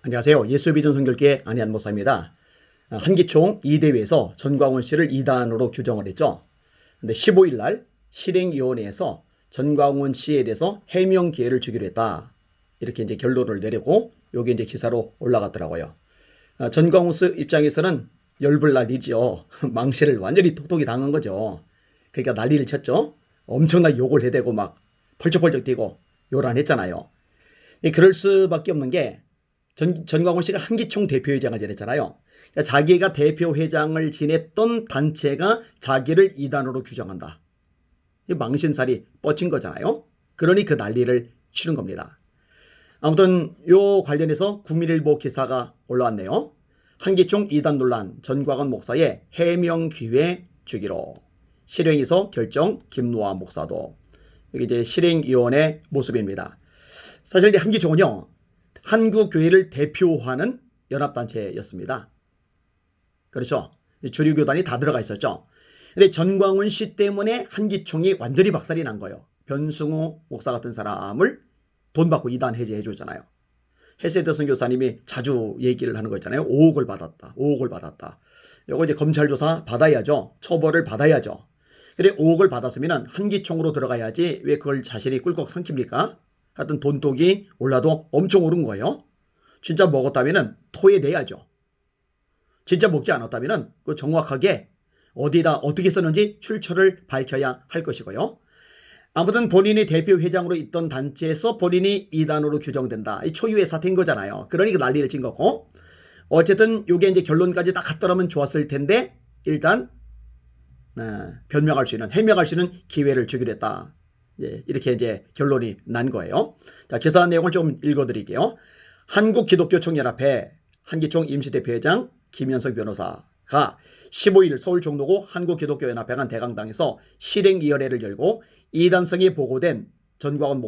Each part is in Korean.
안녕하세요. 예수비전 선교교회 안희한 목사입니다. 한기총 2대회에서 전광훈 씨를 이단으로 규정을 했죠. 근데 15일 날 실행위원회에서 전광훈 씨에 대해서 해명 기회를 주기로 했다. 이렇게 이제 결론을 내리고 요게 이제 기사로 올라갔더라고요. 전광훈 씨 입장에서는 열불 날이죠. 망신을 완전히 톡톡히 당한 거죠. 그러니까 난리를 쳤죠. 엄청나게 욕을 해대고 막 펄쩍펄쩍 뛰고 요란했잖아요. 그럴 수밖에 없는 게 전광훈 씨가 한기총 대표회장을 지냈잖아요. 그러니까 자기가 대표회장을 지냈던 단체가 자기를 이단으로 규정한다. 망신살이 뻗친 거잖아요. 그러니 그 난리를 치는 겁니다. 아무튼 요 관련해서 국민일보 기사가 올라왔네요. 한기총 이단 논란 전광훈 목사의 해명 기회 주기로. 실행위서 결정 김노아 목사도. 여기 이제 실행위원회 모습입니다. 사실 한기총은요, 한국교회를 대표하는 연합단체였습니다. 그렇죠. 주류교단이 다 들어가 있었죠. 근데 전광훈 씨 때문에 한기총이 완전히 박살이 난 거예요. 변승우 목사 같은 사람을 돈 받고 이단 해제해 줬잖아요. 헬세드 선교사님이 자주 얘기를 하는 거 있잖아요. 5억을 받았다. 5억을 받았다. 이거 이제 검찰 조사 받아야죠. 처벌을 받아야죠. 근데 5억을 받았으면 한기총으로 들어가야지 왜 그걸 자신이 꿀꺽 삼킵니까? 하여튼 돈독이 올라도 엄청 오른 거예요. 진짜 먹었다면 토해내야죠. 진짜 먹지 않았다면 그 정확하게 어디다 어떻게 썼는지 출처를 밝혀야 할 것이고요. 아무튼 본인이 대표회장으로 있던 단체에서 본인이 이단으로 규정된다. 이 초유의 사태인 거잖아요. 그러니까 난리를 친 거고. 어쨌든 이게 이제 결론까지 딱 갔더라면 좋았을 텐데 일단 변명할 수 있는, 해명할 수 있는 기회를 주기로 했다. 이렇게 이제 결론이 난 거예요. 자, 기사 내용을 좀 읽어드릴게요. 한국기독교총연합회 한기총 임시대표회장 김현석 변호사가 15일 서울 종로구 한국기독교연합회 간 대강당에서 실행위원회를 열고 이단성이 보고된 전광훈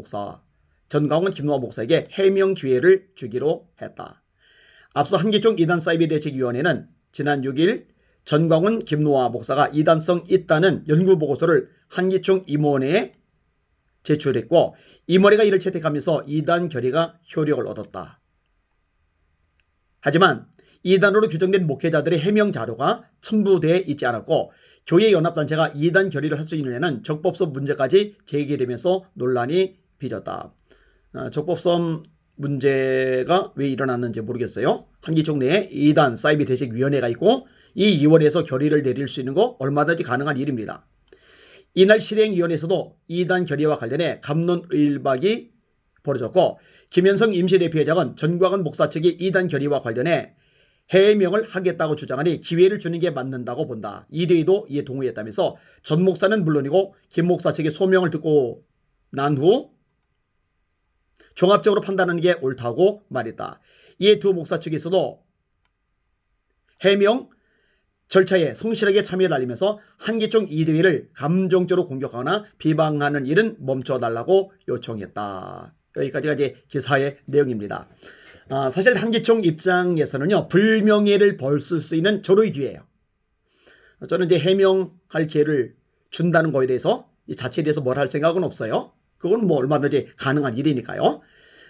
김노아 목사에게 해명 기회를 주기로 했다. 앞서 한기총 이단 사이비 대책위원회는 지난 6일 전광훈 김노아 목사가 이단성 있다는 연구보고서를 한기총 임원회에 제출했고 임원회가 이를 채택하면서 이단 결의가 효력을 얻었다. 하지만 이단으로 규정된 목회자들의 해명 자료가 첨부되어 있지 않았고 교회 연합단체가 이단 결의를 할 수 있는 데는 적법성 문제까지 제기되면서 논란이 빚었다. 적법성 문제가 왜 일어났는지 모르겠어요. 한기총 내에 이단 사이비 대책위원회가 있고 이 위원회에서 결의를 내릴 수 있는 거 얼마든지 가능한 일입니다. 이날 실행위원회에서도 이단 결의와 관련해 갑론을박이 벌어졌고 김현성 임시대표회장은 전광훈 목사 측이 이단 결의와 관련해 해명을 하겠다고 주장하니 기회를 주는 게 맞는다고 본다. 이대희도 이에 동의했다면서 전 목사는 물론이고 김 목사 측의 소명을 듣고 난 후 종합적으로 판단하는 게 옳다고 말했다. 이에 두 목사 측에서도 해명 절차에 성실하게 참여해달리면서 한기총 이대회를 감정적으로 공격하거나 비방하는 일은 멈춰달라고 요청했다. 여기까지가 이제 기사의 내용입니다. 사실 한기총 입장에서는요, 불명예를 벌쓸 수 있는 절호의 기회예요. 저는 이제 해명할 기회를 준다는 거에 대해서 이 자체에 대해서 뭘 할 생각은 없어요. 그건 뭐 얼마든지 가능한 일이니까요.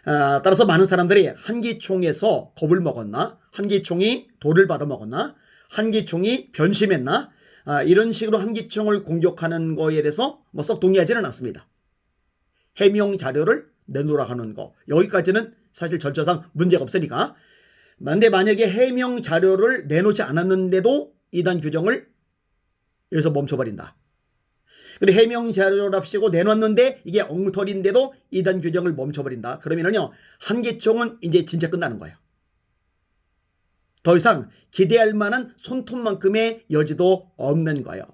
따라서 많은 사람들이 한기총에서 겁을 먹었나? 한기총이 돌을 받아 먹었나? 한기총이 변심했나? 이런 식으로 한기총을 공격하는 거에 대해서 뭐 썩 동의하지는 않습니다. 해명 자료를 내놓으라 하는 거, 여기까지는 사실 절차상 문제가 없으니까. 그런데 만약에 해명 자료를 내놓지 않았는데도 이단 규정을 여기서 멈춰버린다. 그리고 해명 자료랍시고 내놨는데 이게 엉터리인데도 이단 규정을 멈춰버린다. 그러면은요, 한기총은 이제 진짜 끝나는 거예요. 더 이상 기대할 만한 손톱만큼의 여지도 없는 거예요.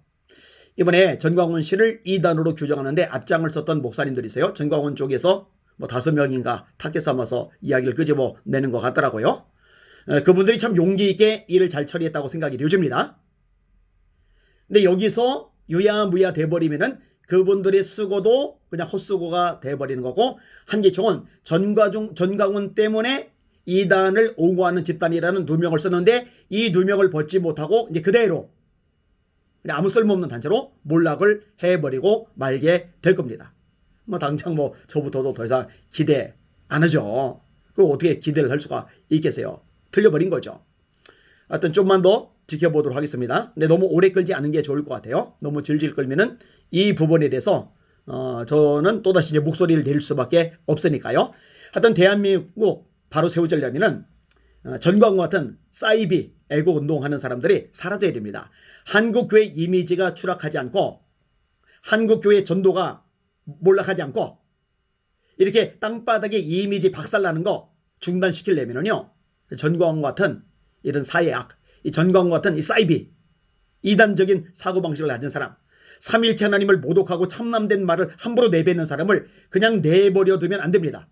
이번에 전광훈 씨를 이단으로 규정하는데 앞장을 섰던 목사님들이세요. 전광훈 쪽에서 뭐 5명인가 타겟 삼아서 이야기를 끄집어내는 것 같더라고요. 그분들이 참 용기 있게 일을 잘 처리했다고 생각이 되어집니다. 근데 여기서 유야무야 돼버리면은 그분들의 수고도 그냥 헛수고가 돼버리는 거고, 한기총은 전광훈 때문에 이단을 옹호하는 집단이라는 누명을 썼는데 이 누명을 벗지 못하고 이제 그대로 아무 쓸모없는 단체로 몰락을 해버리고 말게 될 겁니다. 뭐 당장 뭐 저부터도 더 이상 기대 안 하죠. 그거 어떻게 기대를 할 수가 있겠어요? 틀려버린 거죠. 하여튼 좀만 더 지켜보도록 하겠습니다. 근데 너무 오래 끌지 않은 게 좋을 것 같아요. 너무 질질 끌면은 이 부분에 대해서 저는 또다시 이제 목소리를 낼 수밖에 없으니까요. 하여튼 대한민국 바로 세워지려면은 전광훈 같은 사이비 애국 운동하는 사람들이 사라져야 됩니다. 한국교회 이미지가 추락하지 않고 한국교회 전도가 몰락하지 않고 이렇게 땅바닥에 이미지 박살나는 거 중단시키려면요, 전광훈 같은 이런 사회악, 이 전광훈 같은 이 사이비 이단적인 사고방식을 가진 사람, 삼일체 하나님을 모독하고 참남된 말을 함부로 내뱉는 사람을 그냥 내버려 두면 안 됩니다.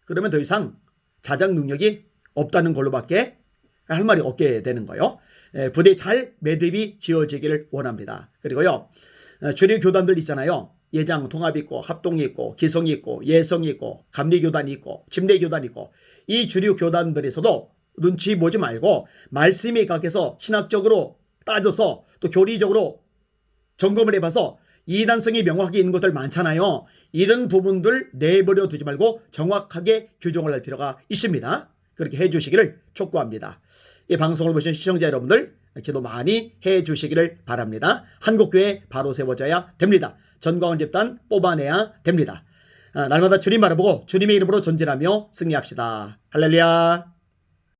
그러면 더 이상 자작 능력이 없다는 걸로밖에 할 말이 없게 되는 거예요. 부대 잘 매듭이 지어지기를 원합니다. 그리고요, 주류 교단들 있잖아요. 예장 통합이 있고 합동이 있고 기성이 있고 예성이 있고 감리교단이 있고 침례교단이 있고, 이 주류 교단들에서도 눈치 보지 말고 말씀에 각해서 신학적으로 따져서 또 교리적으로 점검을 해봐서 이단성이 명확하게 있는 것들 많잖아요. 이런 부분들 내버려 두지 말고 정확하게 규정을 할 필요가 있습니다. 그렇게 해주시기를 촉구합니다. 이 방송을 보신 시청자 여러분들, 기도 많이 해주시기를 바랍니다. 한국교회 바로 세워져야 됩니다. 전광훈 집단 뽑아내야 됩니다. 날마다 주님 바라보고 주님의 이름으로 전진하며 승리합시다. 할렐루야.